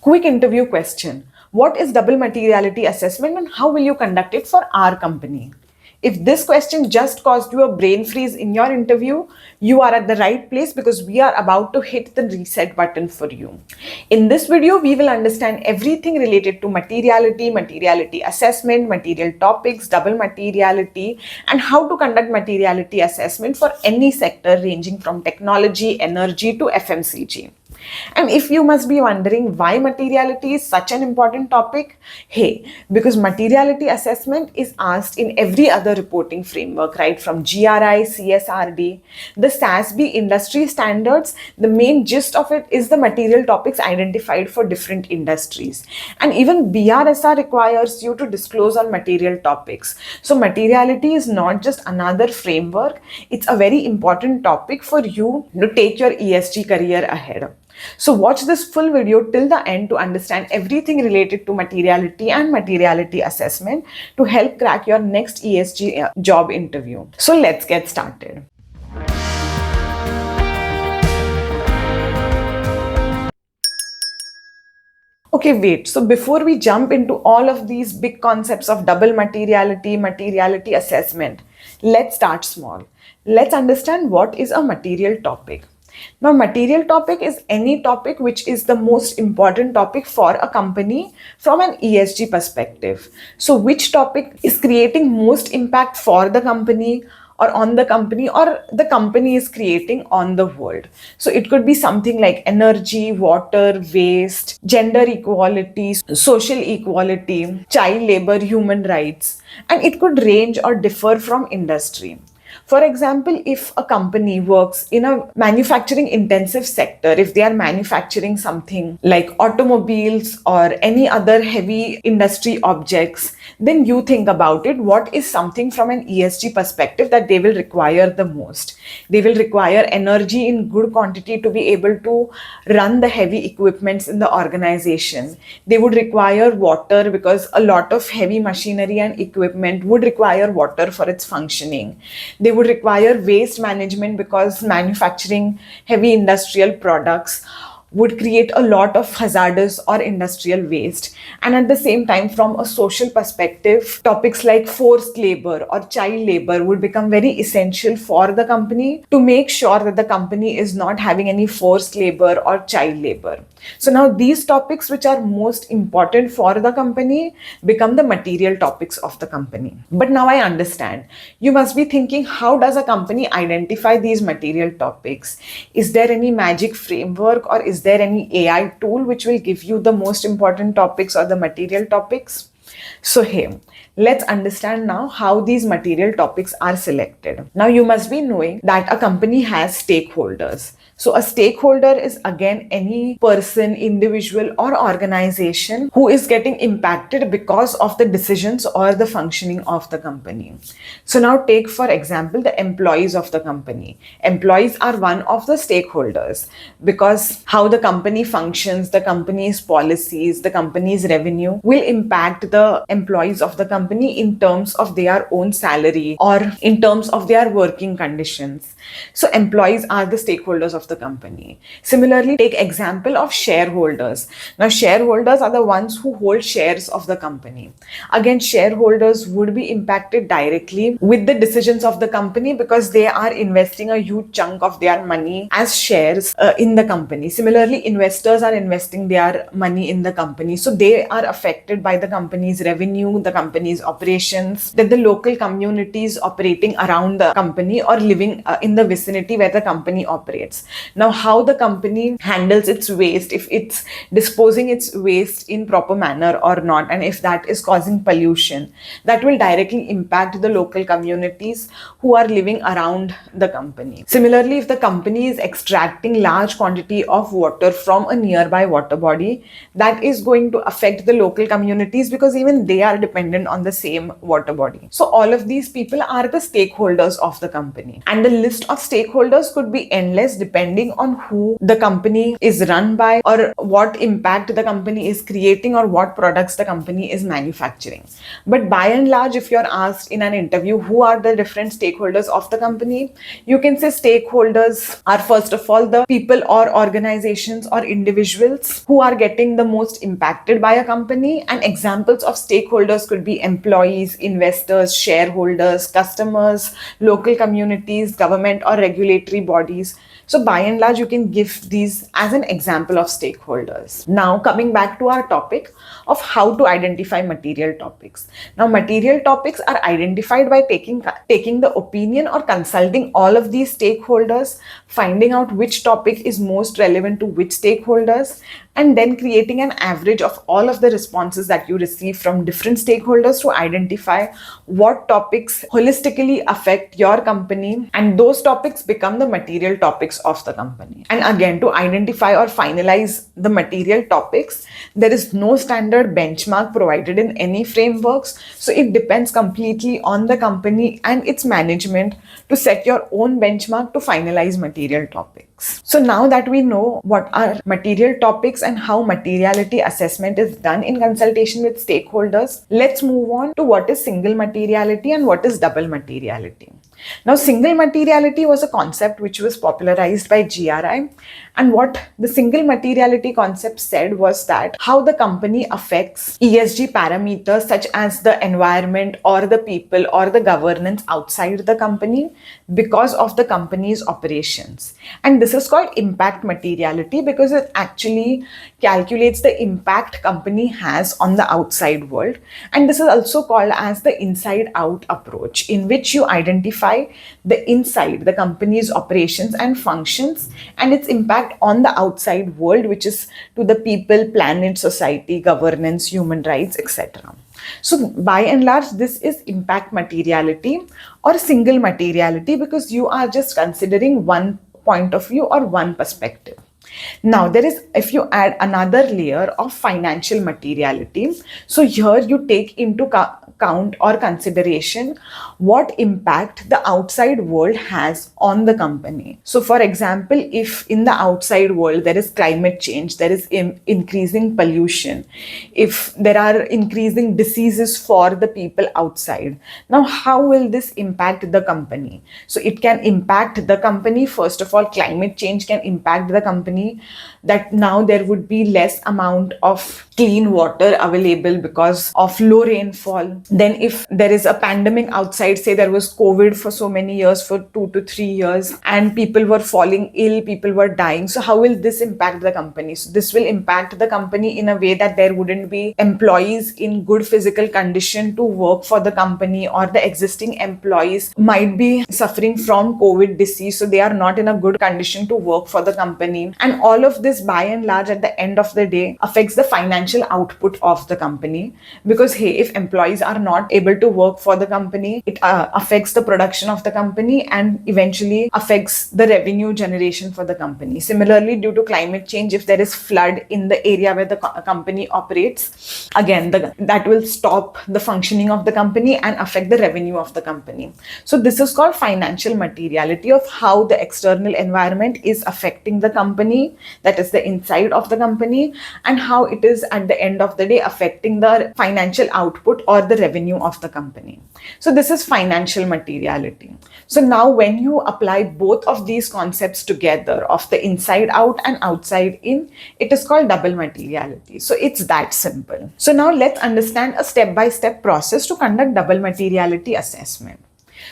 Quick interview question. What is double materiality assessment and how will you conduct it for our company? If this question just caused you a brain freeze in your interview, you are at the right place because we are about to hit the reset button for you. In this video, we will understand everything related to materiality, materiality assessment, material topics, double materiality, and how to conduct materiality assessment for any sector ranging from technology, energy to FMCG. And if you must be wondering why materiality is such an important topic, hey, because materiality assessment is asked in every other reporting framework, right? From GRI, CSRD, the SASB industry standards, the main gist of it is the material topics identified for different industries. And even BRSR requires you to disclose on material topics. So materiality is not just another framework, it's a very important topic for you to take your ESG career ahead. So watch this full video till the end to understand everything related to materiality and materiality assessment to help crack your next ESG job interview. So let's get started. Okay, wait. So before we jump into all of these big concepts of double materiality, materiality assessment, let's start small. Let's understand what is a material topic. Now, material topic is any topic which is the most important topic for a company from an ESG perspective. So which topic is creating most impact for the company or on the company, or the company is creating on the world. So it could be something like energy, water, waste, gender equality, social equality, child labor, human rights, and it could range or differ from industry. For example, if a company works in a manufacturing intensive sector, if they are manufacturing something like automobiles or any other heavy industry objects, then you think about it, what is something from an ESG perspective that they will require the most? They will require energy in good quantity to be able to run the heavy equipments in the organization. They would require water because a lot of heavy machinery and equipment would require water for its functioning. They would require waste management because manufacturing heavy industrial products would create a lot of hazardous or industrial waste. And at the same time, from a social perspective, topics like forced labor or child labor would become very essential for the company to make sure that the company is not having any forced labor or child labor. So now these topics which are most important for the company become the material topics of the company. But now I understand. You must be thinking, how does a company identify these material topics? Is there any magic framework or is there any AI tool which will give you the most important topics or the material topics? So here, let's understand now how these material topics are selected. Now you must be knowing that a company has stakeholders. So a stakeholder is again any person, individual or organization who is getting impacted because of the decisions or the functioning of the company. So now take for example the employees of the company. Employees are one of the stakeholders because how the company functions, the company's policies, the company's revenue will impact the employees of the company in terms of their own salary or in terms of their working conditions. So employees are the stakeholders of the company. Similarly, take example of shareholders. Now shareholders are the ones who hold shares of the company. Again, shareholders would be impacted directly with the decisions of the company because they are investing a huge chunk of their money as shares in the company. Similarly, investors are investing their money in the company. So they are affected by the company's revenue, the company's operations, that the local communities operating around the company or living in the vicinity where the company operates. Now, how the company handles its waste, if it's disposing its waste in proper manner or not, and if that is causing pollution, that will directly impact the local communities who are living around the company. Similarly, if the company is extracting large quantity of water from a nearby water body, that is going to affect the local communities because even they are dependent on the same water body. So all of these people are the stakeholders of the company. And the list of stakeholders could be endless depending depending on who the company is run by, or what impact the company is creating, or what products the company is manufacturing. But by and large, if you're asked in an interview who are the different stakeholders of the company, you can say stakeholders are first of all the people or organizations or individuals who are getting the most impacted by a company. And examples of stakeholders could be employees, investors, shareholders, customers, local communities, government or regulatory bodies. So by and large, you can give these as an example of stakeholders. Now, coming back to our topic of how to identify material topics. Now, material topics are identified by taking the opinion or consulting all of these stakeholders, finding out which topic is most relevant to which stakeholders, and then creating an average of all of the responses that you receive from different stakeholders to identify what topics holistically affect your company, and those topics become the material topics of the company. And again, to identify or finalize the material topics, there is no standard benchmark provided in any frameworks, so it depends completely on the company and its management to set your own benchmark to finalize material topics. So now that we know what are material topics and how materiality assessment is done in consultation with stakeholders, let's move on to what is single materiality and what is double materiality. Now, single materiality was a concept which was popularized by GRI, and what the single materiality concept said was that how the company affects ESG parameters such as the environment or the people or the governance outside the company because of the company's operations. And this is called impact materiality because it actually calculates the impact company has on the outside world. And this is also called as the inside out approach, in which you identify the inside, the company's operations and functions, and its impact on the outside world, which is to the people, planet, society, governance, human rights, etc. So by and large, this is impact materiality or single materiality because you are just considering one point of view or one perspective. Now, if you add another layer of financial materiality, so here you take into count or consideration what impact the outside world has on the company. So for example, if in the outside world there is climate change, there is increasing pollution, if there are increasing diseases for the people outside, now how will this impact the company? So it can impact the company. First of all, climate change can impact the company, that now there would be less amount of clean water available because of low rainfall. Then if there is a pandemic outside, say there was COVID for so many years, for 2 to 3 years, and people were falling ill, people were dying. So how will this impact the company? So this will impact the company in a way that there wouldn't be employees in good physical condition to work for the company, or the existing employees might be suffering from COVID disease, so they are not in a good condition to work for the company. And all of this by and large at the end of the day affects the financial output of the company, because hey, if employees are not able to work for the company, it affects the production of the company and eventually affects the revenue generation for the company. Similarly, due to climate change, if there is flood in the area where the company operates, again that will stop the functioning of the company and affect the revenue of the company. So this is called financial materiality of how the external environment is affecting the company, that is the inside of the company, and how it is at the end of the day affecting the financial output or the revenue of the company. So this is financial materiality. So now when you apply both of these concepts together, of the inside out and outside in, it is called double materiality. So it's that simple. So now let's understand a step-by-step process to conduct double materiality assessment.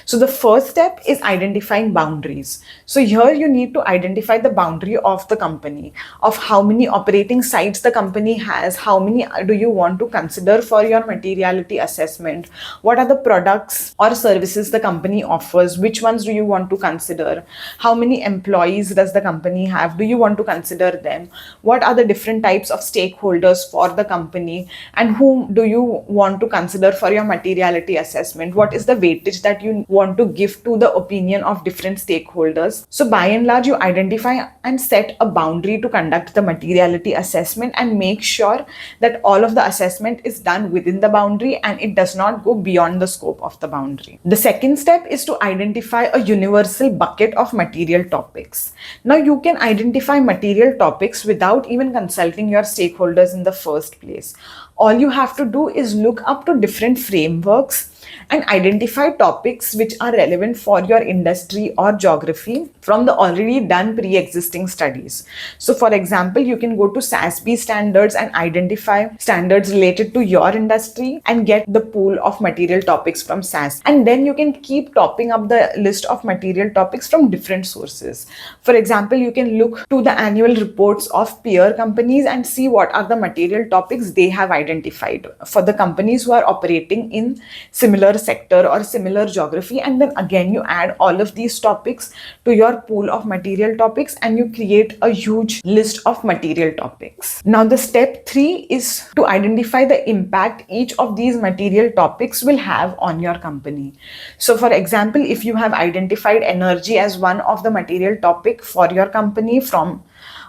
So the first step is identifying boundaries. So here you need to identify the boundary of the company, of how many operating sites the company has, how many do you want to consider for your materiality assessment, what are the products or services the company offers, which ones do you want to consider, how many employees does the company have, do you want to consider them, what are the different types of stakeholders for the company, and whom do you want to consider for your materiality assessment, what is the weightage that you you want to give to the opinion of different stakeholders. So by and large, you identify and set a boundary to conduct the materiality assessment and make sure that all of the assessment is done within the boundary and it does not go beyond the scope of the boundary. The second step is to identify a universal bucket of material topics. Now you can identify material topics without even consulting your stakeholders in the first place. All you have to do is look up to different frameworks and identify topics which are relevant for your industry or geography from the already done pre-existing studies. So for example, you can go to SASB standards and identify standards related to your industry and get the pool of material topics from SAS. And then you can keep topping up the list of material topics from different sources. For example, you can look to the annual reports of peer companies and see what are the material topics they have identified for the companies who are operating in similar sector or similar geography, and then again you add all of these topics to your pool of material topics and you create a huge list of material topics. Now the step 3 is to identify the impact each of these material topics will have on your company. So for example, if you have identified energy as one of the material topic for your company from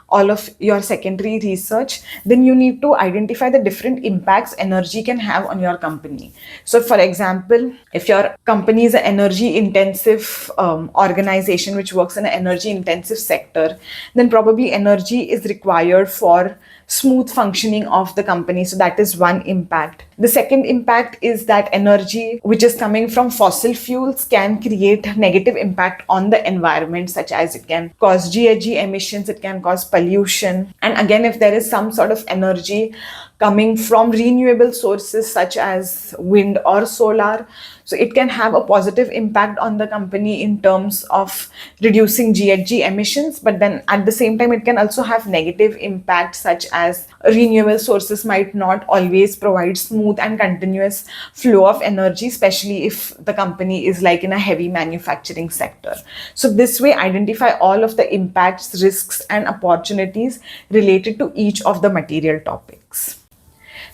all of your secondary research, then you need to identify the different impacts energy can have on your company. So for example, if your company is an energy intensive organization which works in an energy intensive sector, then probably energy is required for smooth functioning of the company. So that is one impact. The second impact is that energy which is coming from fossil fuels can create negative impact on the environment, such as it can cause GHG emissions, it can cause pollution. And again, if there is some sort of energy coming from renewable sources such as wind or solar, so it can have a positive impact on the company in terms of reducing GHG emissions, but then at the same time, it can also have negative impact such as renewable sources might not always provide smooth and continuous flow of energy, especially if the company is like in a heavy manufacturing sector. So this way, identify all of the impacts, risks, and opportunities related to each of the material topics.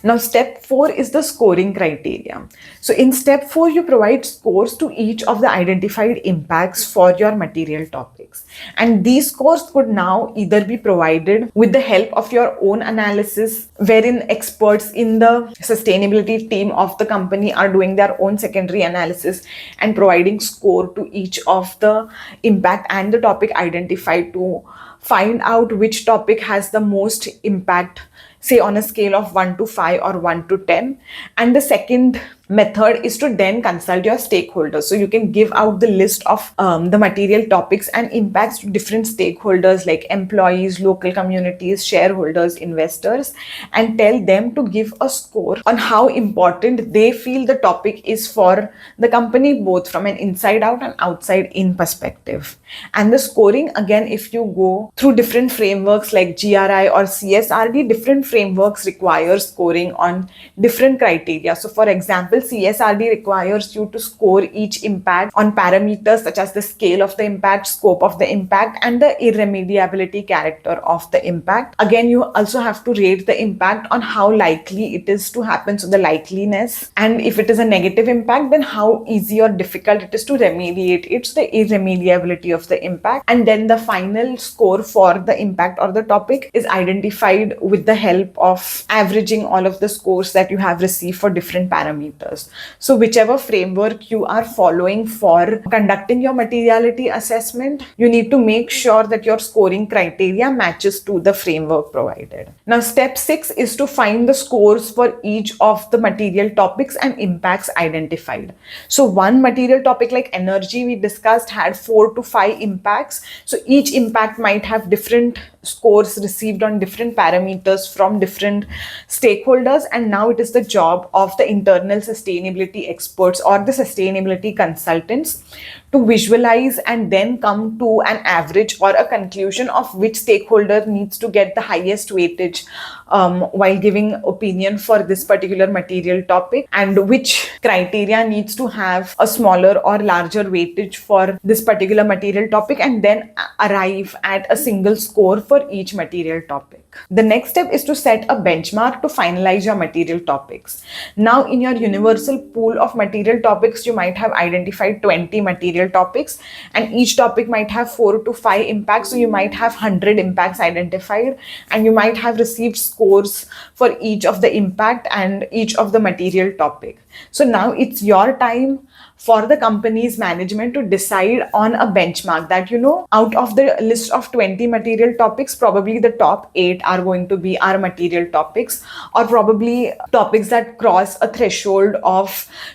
Now, step 4 is the scoring criteria. So in step 4, you provide scores to each of the identified impacts for your material topics. And these scores could now either be provided with the help of your own analysis, wherein experts in the sustainability team of the company are doing their own secondary analysis and providing score to each of the impact and the topic identified to find out which topic has the most impact, say on a scale of 1 to 5 or 1 to 10. And the second method is to then consult your stakeholders. So you can give out the list of the material topics and impacts to different stakeholders like employees, local communities, shareholders, investors, and tell them to give a score on how important they feel the topic is for the company, both from an inside out and outside in perspective. And the scoring, again, if you go through different frameworks like GRI or CSRD, different frameworks require scoring on different criteria. So for example, CSRD requires you to score each impact on parameters such as the scale of the impact, scope of the impact, and the irremediability character of the impact. Again, you also have to rate the impact on how likely it is to happen, so the likeliness. And if it is a negative impact, then how easy or difficult it is to remediate it, so the irremediability of the impact. And then the final score for the impact or the topic is identified with the help of averaging all of the scores that you have received for different parameters. So whichever framework you are following for conducting your materiality assessment, you need to make sure that your scoring criteria matches to the framework provided. Now, step 6 is to find the scores for each of the material topics and impacts identified. So one material topic like energy we discussed had 4 to 5 impacts. So each impact might have different scores received on different parameters from different stakeholders, and now it is the job of the internal sustainability experts or the sustainability consultants to visualize and then come to an average or a conclusion of which stakeholder needs to get the highest weightage while giving opinion for this particular material topic, and which criteria needs to have a smaller or larger weightage for this particular material topic, and then arrive at a single score for each material topic. The next step is to set a benchmark to finalize your material topics. Now, in your universal pool of material topics, you might have identified 20 material topics, and each topic might have 4 to 5 impacts. So you might have 100 impacts identified, and you might have received scores for each of the impact and each of the material topic. So now it's your time for the company's management to decide on a benchmark that, out of the list of 20 material topics, probably the top 8 are going to be our material topics, or probably topics that cross a threshold of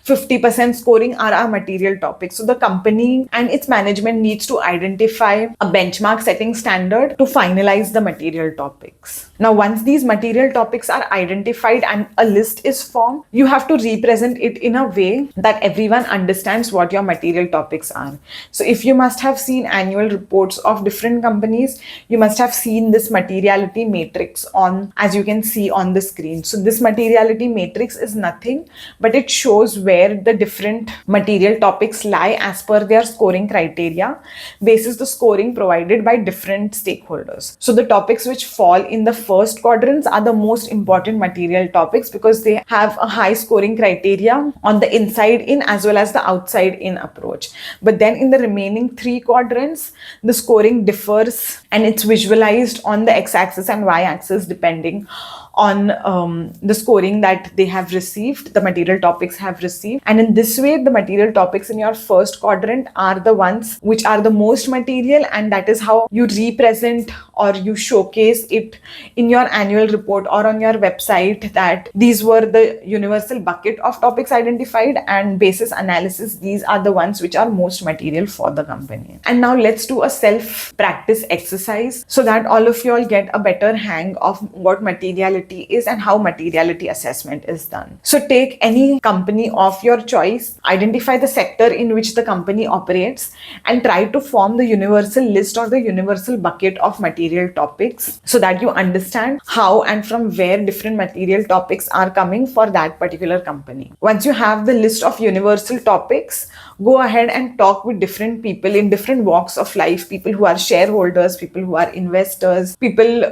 50% scoring are our material topics. So the company and its management needs to identify a benchmark setting standard to finalize the material topics. Now, once these material topics are identified and a list is formed, you have to represent it in a way that everyone understands what your material topics are. So if you must have seen annual reports of different companies, you must have seen this materiality matrix on, as you can see on the screen. So this materiality matrix is nothing but it shows where the different material topics lie as per their scoring criteria basis the scoring provided by different stakeholders. So the topics which fall in the first quadrants are the most important material topics because they have a high scoring criteria on the inside in as well as the outside in approach. But then in the remaining 3 quadrants, the scoring differs and it's visualized on the x-axis and y-axis depending on the scoring that they have received, the material topics have received. And in this way, the material topics in your first quadrant are the ones which are the most material, and that is how you represent or you showcase it in your annual report or on your website that these were the universal bucket of topics identified, and basis analysis, these are the ones which are most material for the company. And now let's do a self-practice exercise so that all of you all get a better hang of what materiality is and how materiality assessment is done. So take any company of your choice, identify the sector in which the company operates, and try to form the universal list or the universal bucket of material topics so that you understand how and from where different material topics are coming for that particular company. Once you have the list of universal topics, go ahead and talk with different people in different walks of life, people who are shareholders, people who are investors, people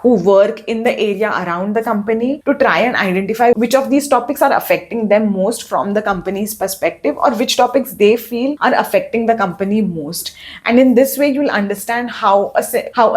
who work in the area around the company, to try and identify which of these topics are affecting them most from the company's perspective, or which topics they feel are affecting the company most. And in this way, you'll understand how a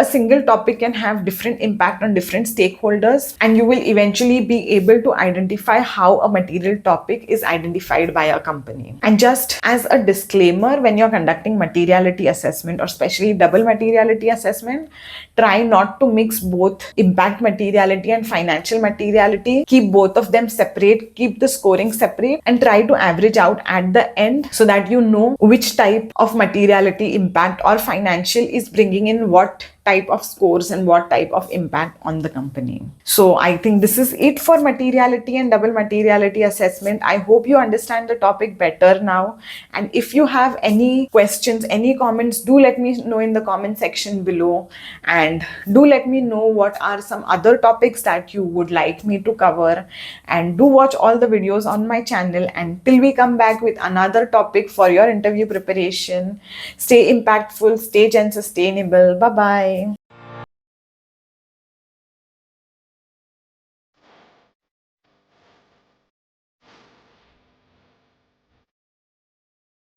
single topic can have different impact on different stakeholders, and you will eventually be able to identify how a material topic is identified by a company. And just as a disclaimer, when you're conducting materiality assessment, or especially double materiality assessment, try not to mix both impact materiality and financial materiality. Keep both of them separate, keep the scoring separate, and try to average out at the end so that you know which type of materiality, impact, or financial is bringing in what type of scores and what type of impact on the company. So I think this is it for materiality and double materiality assessment. I hope you understand the topic better now. And if you have any questions, any comments, do let me know in the comment section below. And do let me know what are some other topics that you would like me to cover. And do watch all the videos on my channel. And till we come back with another topic for your interview preparation, stay impactful, stay Gensustainable. Bye-bye.